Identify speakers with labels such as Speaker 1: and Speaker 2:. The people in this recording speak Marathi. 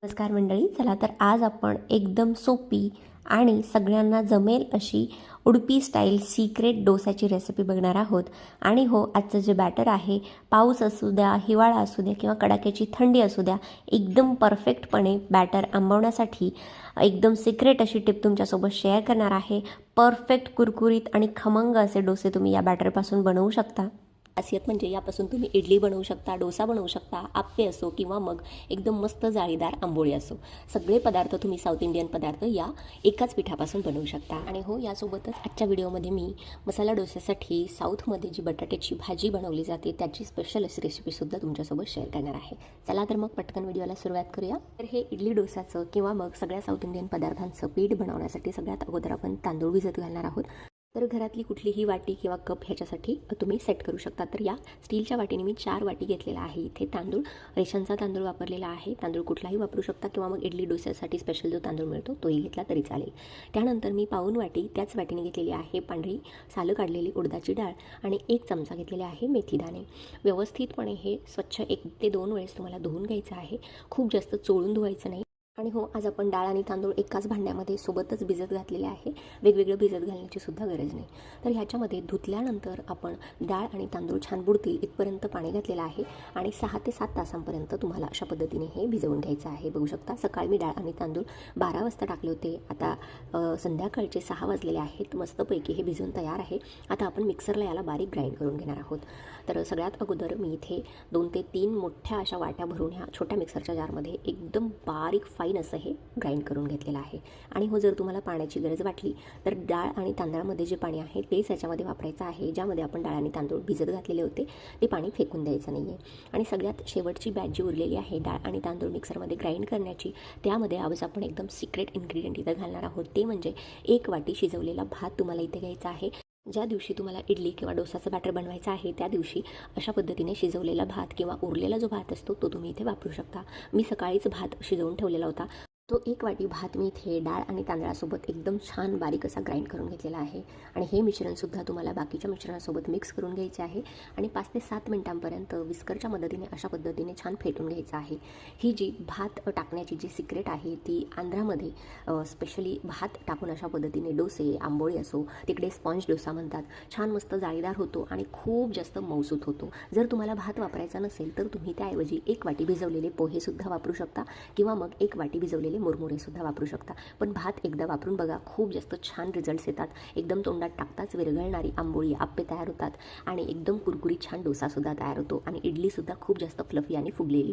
Speaker 1: नमस्कार मंडळी, चला तर आज आपण एकदम सोपी आणि सगळ्यांना जमेल अशी उडपी स्टाईल सिक्रेट डोसाची रेसिपी बघणार आहोत. आणि हो, आजचं जे बॅटर आहे, पाऊस असू द्या, हिवाळा असू द्या किंवा कडाक्याची थंडी असू द्या, एकदम परफेक्टपणे बॅटर आंबवण्यासाठी एकदम सिक्रेट अशी टिप तुमच्यासोबत शेअर करणार आहे. परफेक्ट कुरकुरीत आणि खमंग असे डोसे तुम्ही या बॅटरपासून बनवू शकता. खासियत म्हणजे यापासून तुम्ही इडली बनवू शकता, डोसा बनवू शकता, आप्पे असो किंवा मग एकदम मस्त जाळीदार आंबोळी असो, सगळे पदार्थ तुम्ही साऊथ इंडियन पदार्थ या एकाच पिठापासून बनवू शकता. आणि हो, यासोबतच आजच्या व्हिडिओमध्ये मी मसाला डोस्यासाठी साऊथमध्ये जी बटाट्याची भाजी बनवली जाते त्याची स्पेशल अशी रेसिपीसुद्धा तुमच्यासोबत शेअर करणार आहे. चला तर मग पटकन व्हिडिओला सुरुवात करूया. तर हे इडली डोसाचं किंवा मग सगळ्या साऊथ इंडियन पदार्थांचं पीठ बनवण्यासाठी सगळ्यात अगोदर आपण तांदूळ भिजत घालणार आहोत. तर घरातली कुठलीही वाटी किंवा कप ह्याच्यासाठी तुम्ही सेट करू शकता. तर या स्टीलच्या वाटीने मी 4 वाटी घेतलेला आहे. इथे तांदूळ रेशनचा तांदूळ वापरलेला आहे. तांदूळ कुठलाही वापरू शकता किंवा मग इडली डोस्यासाठी स्पेशल जो तांदूळ मिळतो तोही घेतला तरी चालेल. त्यानंतर मी पाऊण वाटी त्याच वाटीने घेतलेली आहे पांढरी सालं काढलेली उडदाची डाळ आणि 1 चमचा घेतलेले आहे मेथी दाणे. व्यवस्थितपणे हे स्वच्छ 1 ते 2 वेळेस तुम्हाला धुवून घ्यायचं आहे. खूप जास्त चोळून धुवायचं नाही. आणि हो, आज आपण डाळ आणि तांदूळ एकाच भांड्यामध्ये सोबतच भिजत घातलेले आहे. वेगवेगळं भिजत घालण्याची सुद्धा गरज नाही. तर ह्याच्यामध्ये धुतल्यानंतर आपण डाळ आणि तांदूळ छान बुडतील इथपर्यंत पाणी घातलेलं आहे आणि 6 ते 7 तासांपर्यंत तुम्हाला अशा पद्धतीने हे भिजवून घ्यायचं आहे. बघू शकता, सकाळी मी डाळ आणि तांदूळ 12 वाजता टाकले होते. आता संध्याकाळचे 6 वाजलेले आहेत. मस्तपैकी हे भिजवून तयार आहे. आता आपण मिक्सरला याला बारीक ग्राइंड करून घेणार आहोत. तर सगळ्यात अगोदर मी इथे 2 ते 3 मोठ्या अशा वाट्या भरून ह्या छोट्या मिक्सरच्या जारमध्ये एकदम बारीक फाईन असं हे ग्राइंड करून घेतलेलं आहे. आणि हो, जर तुम्हाला पाण्याची गरज वाटली तर डाळ आणि तांदळामध्ये जे पाणी आहे तेच याच्यामध्ये वापरायचं आहे. ज्यामध्ये आपण डाळ आणि तांदूळ भिजत घातलेले होते ते पाणी फेकून द्यायचं नाही आहे. आणि सगळ्यात शेवटची बॅच जी उरलेली आहे डाळ आणि तांदूळ मिक्सरमध्ये ग्राइंड करण्याची, त्यामध्ये आज आपण एकदम सिक्रेट इन्ग्रेडियंट इथं घालणार आहोत. ते म्हणजे 1 वाटी शिजवलेला भात तुम्हाला इथे घ्यायचा आहे. ज्या दिवशी तुम्हाला इडली किंवा डोसाचं बॅटर बनवायचं आहे त्या दिवशी अशा पद्धतीने शिजवलेला भात किंवा उरलेला जो भात असतो तो तुम्ही इथे वापरू शकता. मी सकाळीच भात शिजवून ठेवलेला होता. तो 1 वाटी भात मी इथे डाळ आणि तांदळासोबत एकदम छान बारीक असा ग्राइंड करून घेतलेला आहे. आणि हे मिश्रणसुद्धा तुम्हाला बाकीच्या मिश्रणासोबत मिक्स करून घ्यायचे आहे आणि 5 ते 7 मिनिटांपर्यंत विस्करच्या मदतीने अशा पद्धतीने छान फेटून घ्यायचं आहे. ही जी भात टाकण्याची जी सिक्रेट आहे ती आंध्रामध्ये स्पेशली भात टाकून अशा पद्धतीने डोसे, आंबोळी असो, तिकडे स्पॉन्ज डोसा म्हणतात, छान मस्त जाळीदार होतो आणि खूप जास्त मऊसूत होतो. जर तुम्हाला भात वापरायचा नसेल तर तुम्ही त्याऐवजी 1 वाटी भिजवलेले पोहेसुद्धा वापरू शकता किंवा मग 1 वाटी भिजवलेले मुरमुरेसुद्धा वापरू शकता. पण भात एकदा वापरून बघा, खूप जास्त छान रिझल्ट्स येतात. एकदम तोंडात टाकताच विरघळणारी आंबोळी, आप्पे तयार होतात आणि एकदम कुरकुरीत छान डोसासुद्धा तयार होतो आणि इडलीसुद्धा खूप जास्त फ्लफी आणि फुगलेली